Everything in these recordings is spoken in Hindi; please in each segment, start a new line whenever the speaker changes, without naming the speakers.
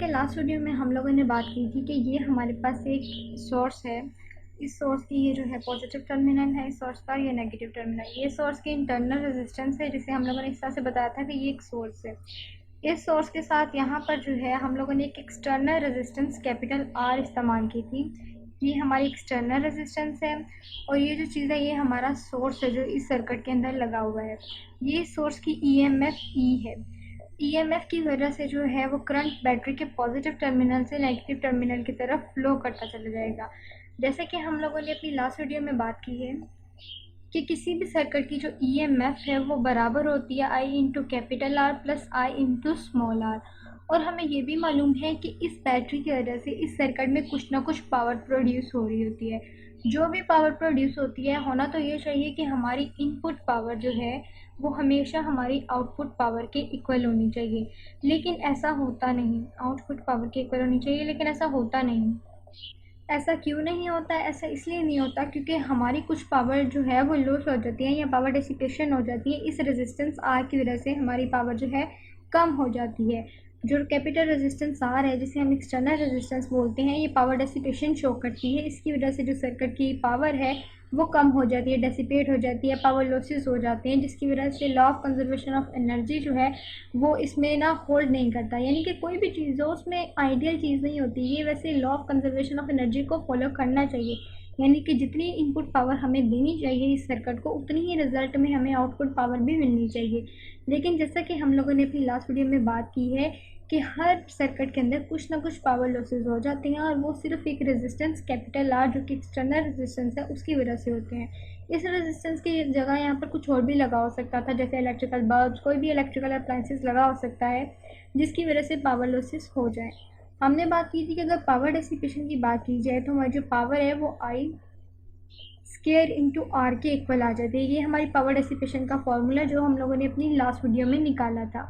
कि लास्ट वीडियो में हम लोगों ने बात की थी कि ये हमारे पास एक सोर्स है। इस सोर्स की ये जो है पॉजिटिव टर्मिनल है, इस सोर्स का ये नेगेटिव टर्मिनल। ये सोर्स की इंटरनल रेजिस्टेंस है, जिसे हम लोगों ने इस तरह से बताया था कि ये एक सोर्स है। इस सोर्स के साथ यहाँ पर जो है हम लोगों ने एक एक्सटर्नल रेजिस्टेंस कैपिटल आर इस्तेमाल की थी। ये हमारी एक्सटर्नल रेजिस्टेंस है और ये जो चीज़ है ये हमारा सोर्स है जो इस सर्किट के अंदर लगा हुआ है। ये सोर्स की ईएमएफ ई है। ईएमएफ की वजह से जो है वो करंट बैटरी के पॉजिटिव टर्मिनल से नेगेटिव टर्मिनल की तरफ फ्लो करता चला जाएगा। जैसे कि हम लोगों ने अपनी लास्ट वीडियो में बात की है कि किसी भी सर्किट की जो ईएमएफ है वो बराबर होती है I into capital R plus I into small R. और हमें ये भी मालूम है कि इस बैटरी की वजह से इस सर्किट में कुछ ना कुछ पावर प्रोड्यूस हो रही होती है। जो भी पावर प्रोड्यूस होती है होना तो ये चाहिए कि हमारी इनपुट पावर जो है वो हमेशा हमारी आउटपुट पावर के इक्वल होनी चाहिए, लेकिन ऐसा होता नहीं। आउटपुट पावर के इक्वल होनी चाहिए लेकिन ऐसा होता नहीं। ऐसा क्यों नहीं होता है? ऐसा इसलिए नहीं होता क्योंकि हमारी कुछ पावर जो है वो लॉस हो जाती है या पावर डिसिपेशन हो जाती है। इस रेजिस्टेंस आर की वजह से हमारी पावर जो है कम हो जाती है। जो कैपिटल रेजिस्टेंस आर है, जिसे हम एक्सटर्नल रेजिस्टेंस बोलते हैं, ये पावर डिसिपेशन शो करती है। इसकी वजह से जो सर्किट की पावर है वो कम हो जाती है, डेसिपेट हो जाती है, पावर लॉसेस हो जाते हैं, जिसकी वजह से law of conservation of energy जो है वो इसमें ना होल्ड नहीं करता। यानी कि कोई भी चीज़ हो उसमें आइडियल चीज़ नहीं होती ये, वैसे law of conservation of energy को फॉलो करना चाहिए। यानी कि जितनी इनपुट पावर हमें देनी चाहिए इस सर्किट को उतनी ही रिजल्ट में हमें आउटपुट पावर भी मिलनी चाहिए। लेकिन जैसा कि हम लोगों ने अपनी लास्ट वीडियो में बात की है कि हर सर्किट के अंदर कुछ ना कुछ पावर लॉसेस हो जाते हैं और वो सिर्फ एक रेजिस्टेंस कैपिटल आर जो कि एक्सटर्नल रेजिस्टेंस है उसकी वजह से होते हैं। इस रेजिस्टेंस की जगह यहाँ पर कुछ और भी लगा हो सकता था, जैसे इलेक्ट्रिकल बल्ब, कोई भी इलेक्ट्रिकल अप्लायंसेस लगा हो सकता है जिसकी वजह से पावर लॉसेस हो जाए। हमने बात की थी कि अगर पावर डेसिपेशन की बात की जाए तो हमारी जो पावर है वो आई स्केयर इंटू आर के इक्वल आ जाती है। ये हमारी पावर डेसिपेशन का फॉर्मूला जो हम लोगों ने अपनी लास्ट वीडियो में निकाला था।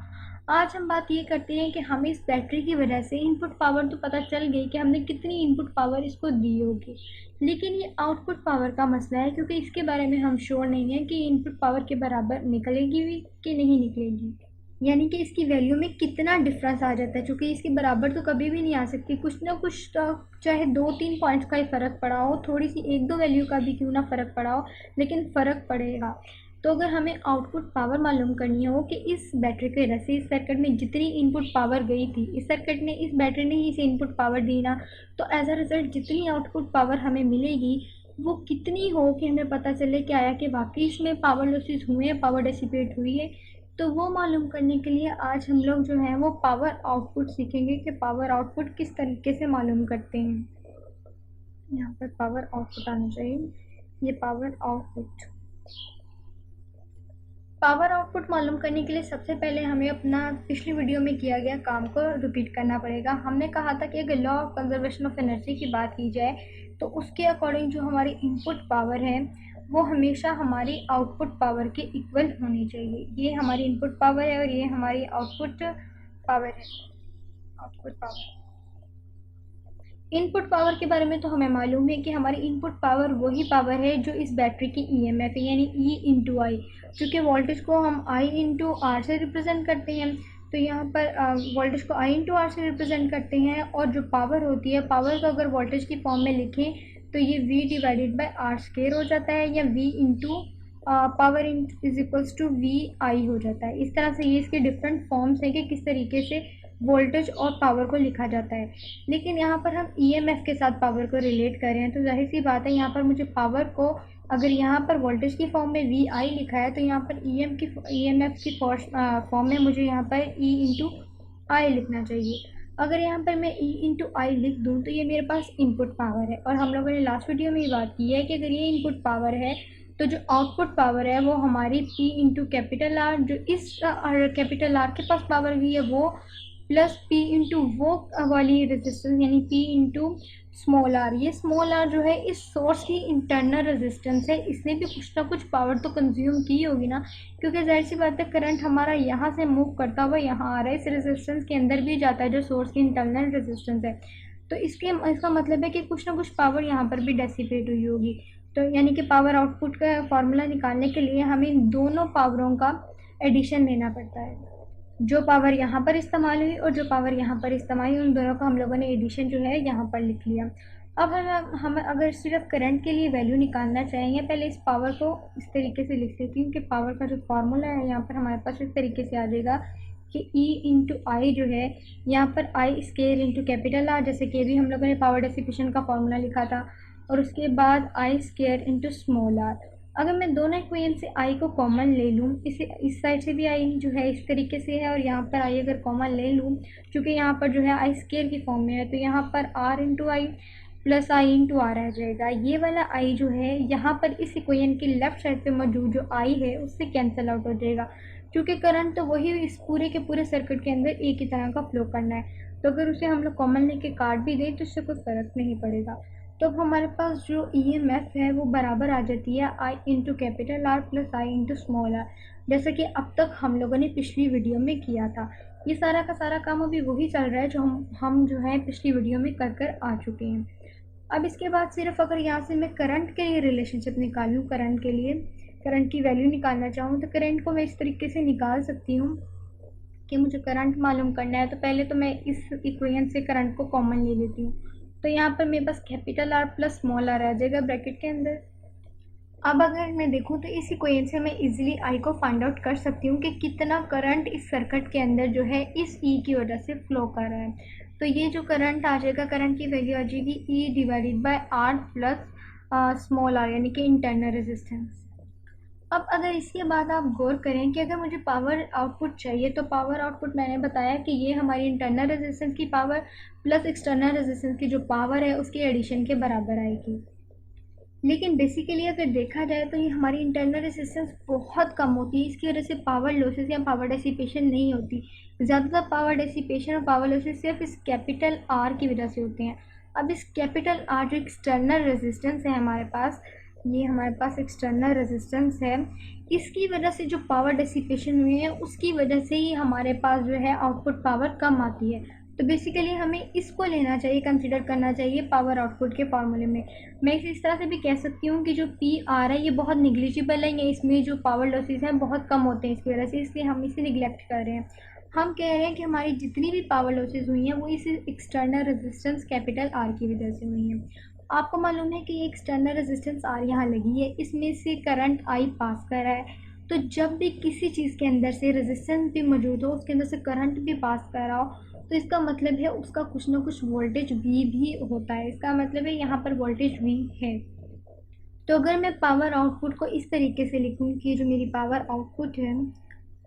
आज हम बात ये करते हैं कि हमें इस बैटरी की वजह से इनपुट पावर तो पता चल गई कि हमने कितनी इनपुट पावर इसको दी होगी, लेकिन ये आउटपुट पावर का मसला है क्योंकि इसके बारे में हम श्योर नहीं है कि इनपुट पावर के बराबर निकलेगी भी कि नहीं निकलेगी। यानी कि इसकी वैल्यू में कितना डिफरेंस आ जाता है, क्योंकि इसके बराबर तो कभी भी नहीं आ सकती। कुछ ना कुछ तो चाहे 2-3 पॉइंट्स का ही फ़र्क पड़ा हो, थोड़ी सी 1-2 वैल्यू का भी क्यों ना फ़र्क पड़ा हो, लेकिन फ़र्क पड़ेगा। तो अगर हमें आउटपुट पावर मालूम करनी हो कि इस बैटरी की वजह से इस सर्किट में जितनी इनपुट पावर गई थी, इस सर्किट ने, इस बैटरी ने ही इसे इनपुट पावर दी ना, तो एज अ रिज़ल्ट जितनी आउटपुट पावर हमें मिलेगी वो कितनी हो कि हमें पता चले कि आया कि वाकई इसमें पावर लॉसेस हुए हैं, पावर डेसिपेट हुई है। तो वो मालूम करने के लिए आज हम लोग जो है वो पावर आउटपुट सीखेंगे कि पावर आउटपुट किस तरीके से मालूम करते हैं। यहाँ पर पावर आउटपुट आना चाहिए, ये पावर आउटपुट। पावर आउटपुट मालूम करने के लिए सबसे पहले हमें अपना पिछली वीडियो में किया गया काम को रिपीट करना पड़ेगा। हमने कहा था कि अगर law of conservation of energy की बात की जाए तो उसके अकॉर्डिंग जो हमारी इनपुट पावर है वो हमेशा हमारी आउटपुट पावर के इक्वल होनी चाहिए। ये हमारी इनपुट पावर है और ये हमारी आउटपुट पावर है। आउटपुट पावर, इनपुट पावर के बारे में तो हमें मालूम है कि हमारी इनपुट पावर वही पावर है जो इस बैटरी की ईएमएफ है, यानी ई इंटू आई। क्योंकि वोल्टेज को हम आई इंटू आर से रिप्रेजेंट करते हैं, तो यहाँ पर वोल्टेज को आई इंटू आर से रिप्रेजेंट करते हैं। और जो पावर होती है, पावर को अगर वोल्टेज की फॉर्म में लिखें तो ये V divided by R square हो जाता है, या V into power is equals to V I हो जाता है। इस तरह से ये इसके डिफरेंट फॉर्म्स हैं कि किस तरीके से वोल्टेज और पावर को लिखा जाता है। लेकिन यहाँ पर हम ईएमएफ के साथ पावर को रिलेट कर रहे हैं, तो जाहिर सी बात है यहाँ पर मुझे पावर को, अगर यहाँ पर वोल्टेज की फॉर्म में वी आई लिखा है तो यहाँ पर ईएमएफ की फॉर्म में मुझे यहाँ पर ई इंटू आई लिखना चाहिए। अगर यहाँ पर मैं ई इंटू आई लिख दूँ तो ये मेरे पास इनपुट पावर है। और हम लोगों ने लास्ट वीडियो में ये बात की है कि अगर ये इनपुट पावर है तो जो आउटपुट पावर है वो हमारी पी इंटू कैपिटल आर, जो इस कैपिटल आर के पास पावर हुई है वो, प्लस पी इंटू वो वाली रेजिस्टेंस यानी पी इंटू स्मॉल आर। ये स्मॉल आर जो है इस सोर्स की इंटरनल रेजिस्टेंस है, इसने भी कुछ ना कुछ पावर तो कंज्यूम की होगी ना, क्योंकि जाहिर सी बात है करंट हमारा यहाँ से मूव करता हुआ यहाँ आ रहा है, इस रेजिस्टेंस के अंदर भी जाता है जो सोर्स की इंटरनल रेजिस्टेंस है। तो इसका मतलब है कि कुछ ना कुछ पावर यहाँ पर भी डेसिपेट हुई होगी। तो यानी कि पावर आउटपुट का फॉर्मूला निकालने के लिए हमें इन दोनों पावरों का एडिशन लेना पड़ता है। जो पावर यहाँ पर इस्तेमाल हुई और जो पावर यहाँ पर इस्तेमाल हुई, उन दोनों का हम लोगों ने एडिशन जो है यहाँ पर लिख लिया। अब हम अगर सिर्फ करंट के लिए वैल्यू निकालना चाहेंगे, पहले इस पावर को इस तरीके से लिख लेती हूँ कि पावर का जो फार्मूला है यहाँ पर हमारे पास इस तरीके से आ जाएगा कि E इंटू आई जो है यहाँ पर आई स्केयर इंटू कैपिटल आर, जैसे कि अभी हम लोगों ने पावर डेसिपेशन का फार्मूला लिखा था, और उसके बाद I square into small r. अगर मैं दोनों इक्वेशन से आई को कॉमन ले लूँ, इसे इस साइड से भी आई जो है इस तरीके से है, और यहाँ पर आई अगर कॉमन ले लूँ, क्योंकि यहाँ पर जो है आई स्केयर की फॉर्म में है, तो यहाँ पर R into I plus I into R आ जाएगा। ये वाला आई जो है यहाँ पर इस इक्वेशन के लेफ्ट साइड पे मौजूद जो आई है उससे कैंसिल आउट हो जाएगा, क्योंकि करंट तो वही इस पूरे के पूरे सर्किट के अंदर एक ही तरह का फ्लो करना है। तो अगर उसे हम लोग कॉमन लेके काट भी दें तो इससे कोई फ़र्क नहीं पड़ेगा। तो अब हमारे पास जो ईएमएफ है वो बराबर आ जाती है I into capital R plus I into small R, जैसा कि अब तक हम लोगों ने पिछली वीडियो में किया था। ये सारा का सारा काम अभी वही चल रहा है जो हम जो है पिछली वीडियो में कर आ चुके हैं। अब इसके बाद सिर्फ अगर यहाँ से मैं करंट के लिए रिलेशनशिप निकालूँ, करंट के लिए करंट की वैल्यू निकालना चाहूँ, तो करंट को मैं इस तरीके से निकाल सकती हूँ कि मुझे करंट मालूम करना है। तो पहले तो मैं इस इक्वेशन से करंट को कॉमन ले लेती हूँ, तो यहाँ पर मेरे पास capital R plus small R आ जाएगा ब्रैकेट के अंदर। अब अगर मैं देखूँ तो इस इक्वेशन से मैं इजीली आई को फाइंड आउट कर सकती हूँ कि कितना करंट इस सर्किट के अंदर जो है इस ई की वजह से फ्लो कर रहा है। तो ये जो करंट आ जाएगा, करंट की वैल्यू आ जाएगी E divided by R plus small R, यानी कि इंटरनल रेजिस्टेंस। अब अगर इसके बाद आप गौर करें कि अगर मुझे पावर आउटपुट चाहिए, तो पावर आउटपुट मैंने बताया कि ये हमारी इंटरनल रेजिस्टेंस की पावर प्लस एक्सटर्नल रेजिस्टेंस की जो पावर है उसके एडिशन के बराबर आएगी। लेकिन बेसिकली अगर देखा जाए तो ये हमारी इंटरनल रेजिस्टेंस बहुत कम होती है, इसकी वजह से पावर लॉसेस या पावर डेसिपेशन नहीं होती। ज़्यादातर पावर डेसिपेशन और पावर लॉसेस सिर्फ इस कैपिटल आर की वजह से होते हैं। अब इस कैपिटल आर जो एक्सटर्नल रेजिस्टेंस है हमारे पास, ये हमारे पास एक्सटर्नल रेजिस्टेंस है, इसकी वजह से जो पावर डेसिपेशन हुई है उसकी वजह से ही हमारे पास जो है आउटपुट पावर कम आती है। तो बेसिकली हमें इसको लेना चाहिए, कंसिडर करना चाहिए पावर आउटपुट के फार्मूले में। मैं इस तरह से भी कह सकती हूँ कि जो पी आर है ये बहुत निग्लिजिबल है, या इसमें जो पावर लॉसेस हैं बहुत कम होते हैं इसकी वजह से, इसलिए हम इसे निगलेक्ट कर रहे हैं। हम कह रहे हैं कि हमारी जितनी भी पावर लॉसेस हुई हैं वो इस एक्सटर्नल रेजिस्टेंस कैपिटल आर की वजह से हुई हैं। आपको मालूम है कि ये एक्सटर्नल रेजिस्टेंस आर यहाँ लगी है, इसमें से करंट आई पास कर रहा है। तो जब भी किसी चीज़ के अंदर से रेजिस्टेंस भी मौजूद हो, उसके अंदर से करंट भी पास कर रहा हो, तो इसका मतलब है उसका कुछ ना कुछ वोल्टेज वी भी होता है। इसका मतलब है यहाँ पर वोल्टेज वी है। तो अगर मैं पावर आउटपुट को इस तरीके से लिखूँ कि जो मेरी पावर आउटपुट है,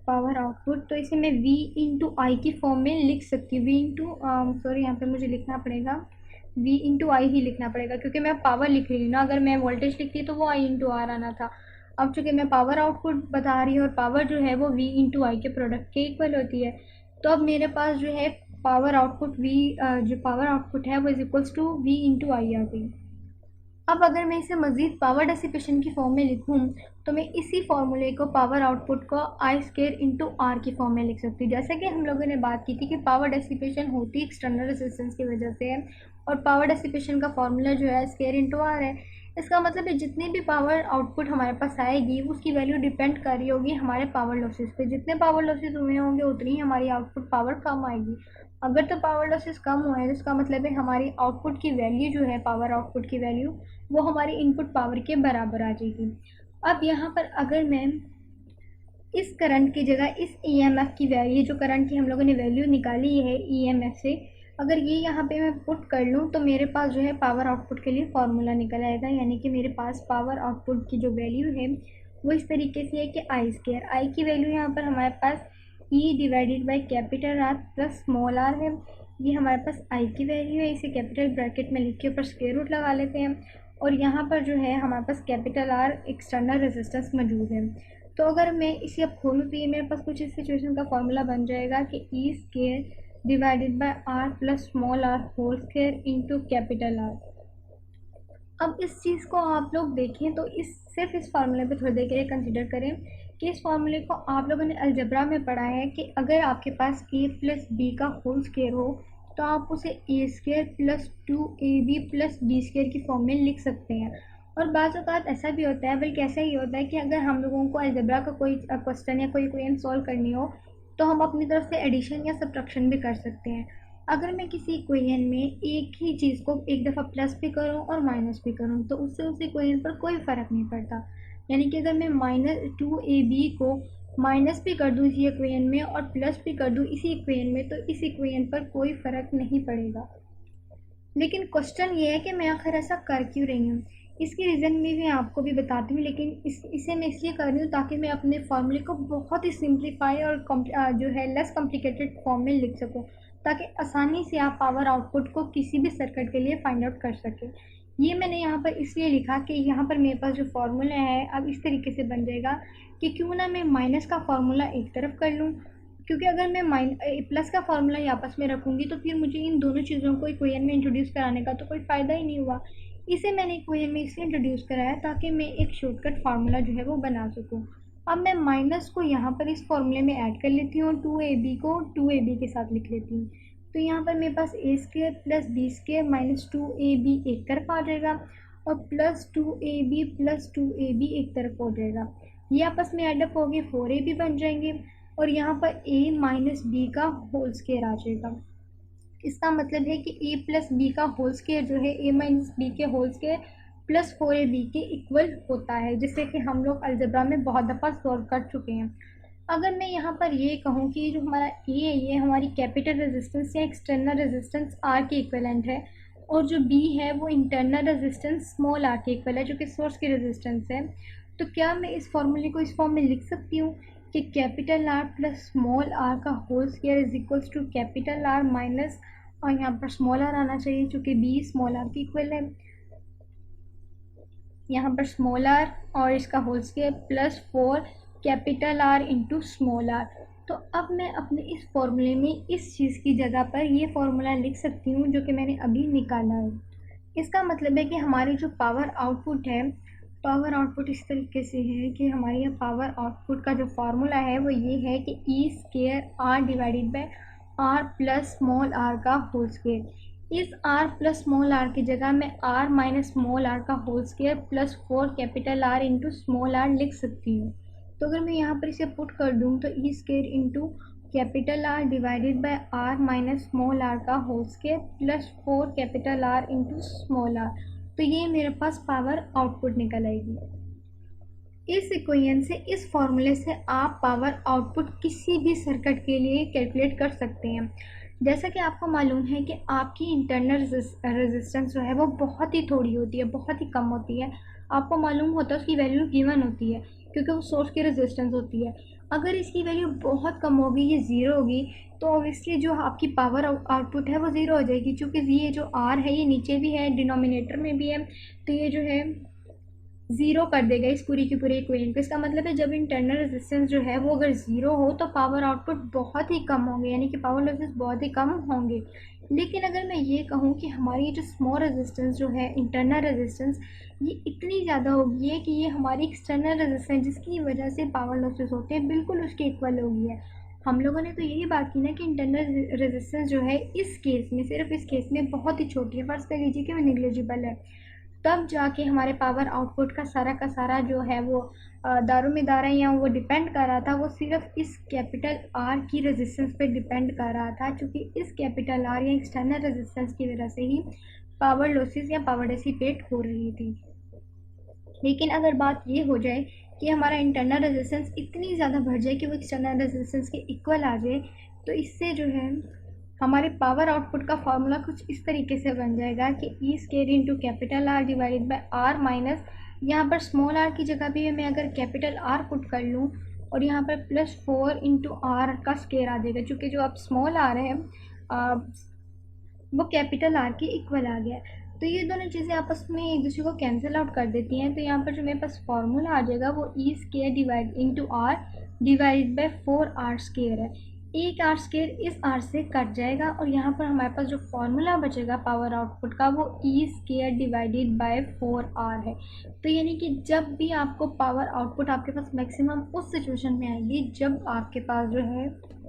पावर आउटपुट, तो इसे मैं V इंटू आई की फॉर्म में लिख सकती हूँ। V इंटू सॉरी, यहाँ पे मुझे लिखना पड़ेगा V इंटू आई ही लिखना पड़ेगा, क्योंकि मैं पावर लिख रही हूँ ना। अगर मैं वोल्टेज लिखती तो वो I इंटू आर आना था। अब चूँकि मैं पावर आउटपुट बता रही हूँ और पावर जो है वो V इंटू आई के प्रोडक्ट के इक्वल होती है, तो अब मेरे पास जो है पावर आउटपुट जो पावर आउटपुट है वो is equals to V into I आ गई। अब अगर मैं इसे मज़ीद पावर डेसिपेशन की फॉर्म में लिखूं, तो मैं इसी फॉर्मूले को पावर आउटपुट को आई स्केयर इंटू आर की फॉर्म में लिख सकती हूँ। जैसे कि हम लोगों ने बात की थी कि पावर डेसिपेशन होती एक्सटर्नल रेजिस्टेंस की वजह से है, और पावर डेसिपेशन का फॉर्मूला जो है स्केयर इंटू आर है। इसका मतलब है जितनी भी पावर आउटपुट हमारे पास आएगी उसकी वैल्यू डिपेंड कर रही होगी हमारे पावर लॉसेस पे। जितने पावर लॉसेस हुए होंगे उतनी ही हमारी आउटपुट पावर कम आएगी। अगर तो पावर लॉसेस कम हुए हैं तो इसका मतलब है हमारी आउटपुट की वैल्यू जो है, पावर आउटपुट की वैल्यू, वो हमारी इनपुट पावर के बराबर आ जाएगी। अब यहाँ पर अगर मैं इस करंट की जगह इस ईएमएफ की वैल्यू, जो करंट की हम लोगों ने वैल्यू निकाली है ईएमएफ से, अगर ये यहाँ पे मैं पुट कर लूँ तो मेरे पास जो है पावर आउटपुट के लिए फार्मूला निकल आएगा। यानी कि मेरे पास पावर आउटपुट की जो वैल्यू है वो इस तरीके से है कि आई स्केयर, आई की वैल्यू यहाँ पर हमारे पास E divided by capital R plus small R है। ये हमारे पास आई की वैल्यू है, इसे कैपिटल ब्रैकेट में लिख के ऊपर स्क्वायर रूट लगा लेते हैं, और यहाँ पर जो है हमारे पास कैपिटल आर एक्सटर्नल रेजिस्टेंस मौजूद है। तो अगर मैं इसे अब खोलूँ तो ये मेरे पास कुछ इस सिचुएशन का फॉर्मूला बन जाएगा कि E square divided by R plus small R whole square into capital R. अब इस चीज़ को आप लोग देखें तो सिर्फ इस फार्मूले पे थोड़ी देर के लिए कंसिडर करें कि इस फार्मूले को आप लोगों ने अलजबरा में पढ़ा है कि अगर आपके पास a प्लस बी का होल स्क्वायर हो तो आप उसे A square plus 2ab plus B square की फॉर्म में लिख सकते हैं। और बाज़ औक़ात ऐसा भी होता है, बल्कि ऐसा ही होता है कि अगर हम लोगों को अलजबरा का कोई क्वेश्चन या कोई इक्वेशन सॉल्व करनी हो तो हम अपनी तरफ से एडिशन या सब्ट्रैक्शन भी कर सकते हैं। अगर मैं किसी इक्वेशन में एक ही चीज़ को एक दफ़ा प्लस भी करूँ और माइनस भी करूँ तो उससे उस इक्वेशन पर कोई फ़र्क नहीं पड़ता। यानी कि अगर मैं -2ab को माइनस भी कर दूँ इसी इक्वेशन में और प्लस भी कर दूँ इसी इक्वेशन में तो इस इक्वेशन पर कोई फ़र्क नहीं पड़ेगा। लेकिन क्वेश्चन ये है कि मैं आखिर ऐसा कर क्यों रही हूँ। इसकी रीज़न भी मैं आपको भी बताती हूँ, लेकिन इसे मैं इसलिए कर रही हूँ ताकि मैं अपने फॉर्मूले को बहुत ही सिंप्लीफाई और जो है लेस कॉम्प्लिकेटेड फॉर्म में लिख सकूँ, ताकि आसानी से आप पावर आउटपुट को किसी भी सर्किट के लिए फाइंड आउट कर सकें। ये मैंने यहाँ पर इसलिए लिखा कि यहाँ पर मेरे पास जो फार्मूला है अब इस तरीके से बन जाएगा कि क्यों ना मैं माइनस का फार्मूला एक तरफ कर लूँ, क्योंकि अगर मैं प्लस का फार्मूला ही आपस में रखूँगी तो फिर मुझे इन दोनों चीज़ों को इक्वेशन में इंट्रोड्यूस कराने का तो कोई फ़ायदा ही नहीं हुआ। इसे मैंने इक्वेशन में इसलिए इंट्रोड्यूस कराया ताकि मैं एक शॉर्टकट फार्मूला जो है वो बना सकूँ। अब मैं माइनस को यहाँ पर इस फार्मूले में ऐड कर लेती हूँ, 2ab को 2ab के साथ लिख लेती हूँ। तो यहाँ पर मेरे पास a² plus b² minus 2ab एक तरफ आ जाएगा और प्लस 2ab प्लस 2ab एक तरफ हो जाएगा। ये आपस में एडअप होगी 4ab बन जाएंगे और यहाँ पर a माइनस बी का होल स्क्वायर आ जाएगा। इसका मतलब है कि a प्लस बी का होल स्क्वायर जो है a माइनस बी के होल स्क्वायर प्लस 4ab के इक्वल होता है, जिससे कि हम लोग अलजेब्रा में बहुत दफ़ा सॉल्व कर चुके हैं। अगर मैं यहाँ पर ये कहूँ कि जो हमारा a है ये हमारी कैपिटल रेजिस्टेंस या एक्सटर्नल रेजिस्टेंस r के इक्विवेलेंट है और जो b है वो इंटरनल रेजिस्टेंस स्मॉल r के इक्वल है जो कि सोर्स की रेजिस्टेंस है। तो क्या मैं इस फॉर्मूले को इस फॉर्म में लिख सकती हूँ कि capital R plus small r का whole square is equals to capital R minus, और यहाँ पर स्मॉल r आना चाहिए क्योंकि b स्मॉल r के इक्वल है, यहाँ पर स्मॉल r और इसका whole square plus 4 capital R into small r। तो अब मैं अपने इस फॉर्मूले में इस चीज़ की जगह पर ये फार्मूला लिख सकती हूँ जो कि मैंने अभी निकाला है। इसका मतलब है कि हमारी जो पावर आउटपुट है, पावर आउटपुट इस तरीके से है कि हमारे यहाँ पावर आउटपुट का जो फार्मूला है वो ये है कि E² R divided by R plus small r का होल स्क्वायर। इस r प्लस स्मॉल r की जगह मैं r माइनस स्मॉल r का whole square plus 4 capital R into small r लिख सकती हूँ। तो अगर मैं यहाँ पर इसे पुट कर दूँ तो E² into capital R divided by R minus small r का whole square plus 4 capital R into small r, तो ये मेरे पास पावर आउटपुट निकल आएगी। इस इक्वेशन से, इस फॉर्मूले से आप पावर आउटपुट किसी भी सर्किट के लिए कैलकुलेट कर सकते हैं। जैसा कि आपको मालूम है कि आपकी इंटरनल रेजिस्टेंस जो है वो बहुत ही थोड़ी होती है, बहुत ही कम होती है। आपको मालूम होता है उसकी वैल्यू गिवन होती है क्योंकि वो सोर्स की रेजिस्टेंस होती है। अगर इसकी वैल्यू बहुत कम होगी, ये ज़ीरो होगी, तो ऑब्वियसली जो आपकी पावर आउटपुट है वो ज़ीरो हो जाएगी। चूँकि ये जो आर है ये नीचे भी है, डिनोमिनेटर में भी है, तो ये जो है ज़ीरो कर देगा इस पूरी की पूरी इक्वेशन को। इसका मतलब है जब इंटरनल रेजिस्टेंस जो है वो अगर ज़ीरो हो तो पावर आउटपुट बहुत ही कम होंगे, यानी कि पावर लॉसेस बहुत ही कम होंगे। लेकिन अगर मैं ये कहूँ कि हमारी जो स्मॉल रेजिस्टेंस जो है, इंटरनल रेजिस्टेंस, ये इतनी ज़्यादा होगी है कि ये हमारी एक्सटर्नल रेजिस्टेंस जिसकी वजह से पावर लॉसेस होते हैं बिल्कुल उसके इक्वल होगी है। हम लोगों ने तो यही बात की ना कि इंटरनल रेजिस्टेंस जो है इस केस में, सिर्फ इस केस में बहुत ही छोटी है, फर्ज कर लीजिए कि वो निग्लिजिबल है, तब जाके हमारे पावर आउटपुट का सारा जो है वो दारोमदार है या वो डिपेंड कर रहा था, वो सिर्फ इस कैपिटल आर की रेजिस्टेंस पे डिपेंड कर रहा था, क्योंकि इस कैपिटल आर या एक्सटर्नल रेजिस्टेंस की वजह से ही पावर लॉसेस या पावर डिसिपेट हो रही थी। लेकिन अगर बात ये हो जाए कि हमारा इंटरनल रेजिस्टेंस इतनी ज़्यादा बढ़ जाए कि वो एक्सटर्नल रेजिस्टेंस के इक्वल आ जाए, तो इससे जो है हमारे पावर आउटपुट का फार्मूला कुछ इस तरीके से बन जाएगा कि E² into capital R divided by R minus, यहाँ पर स्मॉल r की जगह भी मैं अगर कैपिटल R पुट कर लूँ और यहाँ पर प्लस 4 इंटू R का स्क्वायर आ जाएगा, चूँकि जो अब स्मॉल r है वो कैपिटल R के इक्वल आ गया। तो ये दोनों चीज़ें आपस में एक दूसरे को कैंसिल आउट कर देती हैं। तो यहाँ पर जो मेरे पास फार्मूला आ जाएगा वो E² divide into R divide by 4R square है। एक आर स्क्वायर इस आर से कट जाएगा और यहाँ पर हमारे पास जो फार्मूला बचेगा पावर आउटपुट का वो E² डिवाइडेड बाय 4R है। तो यानी कि जब भी आपको पावर आउटपुट आपके पास मैक्सिमम उस सिचुएशन में आएगी जब आपके पास जो है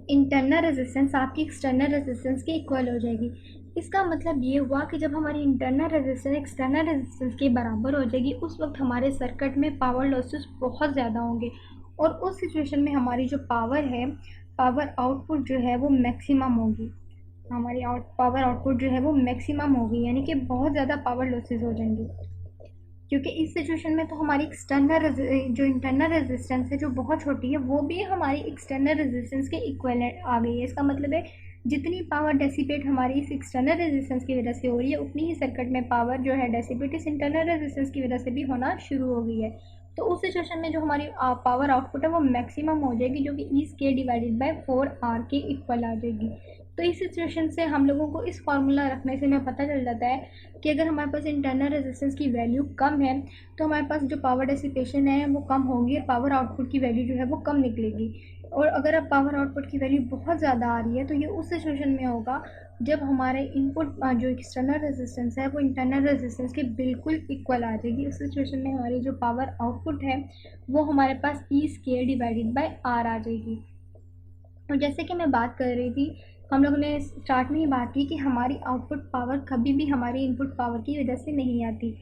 इंटरनल रेजिस्टेंस आपकी एक्सटर्नल रेजिस्टेंस के इक्वल हो जाएगी। इसका मतलब ये हुआ कि जब हमारी इंटरनल रेजिस्टेंस एक्सटर्नल रेजिस्टेंस के बराबर हो जाएगी उस वक्त हमारे सर्किट में पावर लॉसेस बहुत ज़्यादा होंगे और उस सिचुएशन में हमारी जो पावर है पावर आउटपुट जो है वो मैक्सिमम होगी, हमारी पावर आउटपुट जो है वो मैक्सिमम होगी, यानी कि बहुत ज़्यादा पावर लॉसेस हो जाएंगी। क्योंकि इस सिचुएशन में तो हमारी एक्सटर्नल जो इंटरनल रेजिस्टेंस है जो बहुत छोटी है वो भी हमारी एक्सटर्नल रेजिस्टेंस के इक्वलेंट आ गई है। इसका मतलब है जितनी पावर डेसिपेट हमारी इस एक्सटर्नल रेजिस्टेंस की वजह से हो रही है उतनी ही सर्किट में पावर जो है डेसिपेट इस इंटरनल रेजिस्टेंस की वजह से भी होना शुरू हो गई है। तो उस सिचुएशन में जो हमारी पावर आउटपुट है वो मैक्सिमम हो जाएगी, जो कि E square divided bye 4R के इक्वल आ जाएगी। तो इस सिचुएशन से हम लोगों को इस फार्मूला रखने से हमें पता चल जाता है कि अगर हमारे पास इंटरनल रेजिस्टेंस की वैल्यू कम है तो हमारे पास जो पावर डेसिपेशन है वो कम होगी और पावर आउटपुट की वैल्यू जो है वो कम निकलेगी। और अगर अब पावर आउटपुट की वैल्यू बहुत ज़्यादा आ रही है तो ये उस सिचुएशन में होगा जब हमारे इनपुट जो एक्सटर्नल रेजिस्टेंस है वो इंटरनल रेजिस्टेंस के बिल्कुल इक्वल आ जाएगी। उस सिचुएशन में हमारी जो पावर आउटपुट है वो हमारे पास ई स्केयर डिवाइडेड बाय आर आ जाएगी। और जैसे कि मैं बात कर रही थी, हम लोगों ने स्टार्ट में ही बात की कि हमारी आउटपुट पावर कभी भी हमारी इनपुट पावर की वजह से नहीं आती।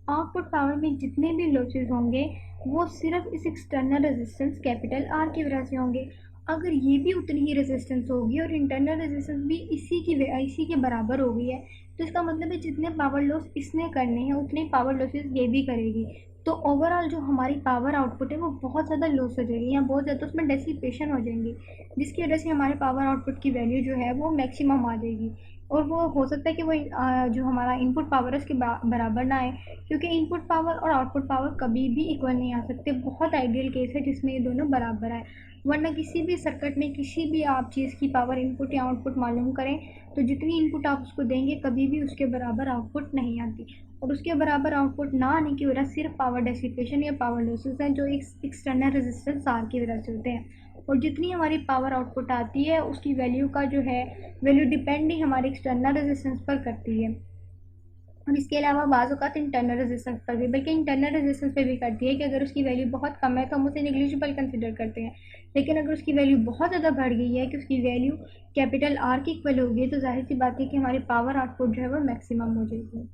आउटपुट पावर में जितने भी लॉसेस होंगे वो सिर्फ इस एक्सटर्नल रेजिस्टेंस कैपिटल आर की वजह से होंगे। अगर ये भी उतनी ही रेजिस्टेंस होगी और इंटरनल रेजिस्टेंस भी इसी के बराबर हो गई है तो इसका मतलब है जितने पावर लॉस इसने करने हैं उतने पावर लॉसेस ये भी करेगी। तो ओवरऑल जो हमारी पावर आउटपुट है वो बहुत ज़्यादा लॉस हो जाएगी या बहुत ज़्यादा उसमें डेसिपेशन हो जाएंगी, जिसकी वजह से हमारे पावर आउटपुट की वैल्यू जो है वो मैक्सिमम आ जाएगी। और वो हो सकता है कि वो जो हमारा इनपुट पावर है उसके बराबर ना आए, क्योंकि इनपुट पावर और आउटपुट पावर कभी भी इक्वल नहीं आ सकते। बहुत आइडियल केस है जिसमें ये दोनों बराबर आए, वरना किसी भी सर्किट में किसी भी आप चीज़ की पावर इनपुट या आउटपुट मालूम करें तो जितनी इनपुट आप उसको देंगे कभी भी उसके बराबर आउटपुट नहीं आती। और उसके बराबर आउटपुट ना आने की वजह सिर्फ पावर डेसिपेशन या पावर लॉसेस हैं जो एक्सटर्नल रेजिस्टेंस आर की वजह से होते हैं। और जितनी हमारी पावर आउटपुट आती है उसकी वैल्यू का जो है वैल्यू डिपेंड ही हमारे एक्सटर्नल रेजिस्टेंस पर करती है। और इसके अलावा बाज़ औक़ात इंटरनल रेजिस्टेंस पर भी, बल्कि इंटरनल रेजिस्टेंस पे भी करती है कि अगर उसकी वैल्यू बहुत कम है तो हम उसे नेग्लिजिबल कंसिडर करते हैं। लेकिन अगर उसकी वैल्यू बहुत ज़्यादा बढ़ गई है कि उसकी वैल्यू कैपिटल आर की इक्वल हो गई है तो ज़ाहिर सी बात है कि हमारी पावर आउटपुट जो है वो मैक्सिमम हो जाएगी।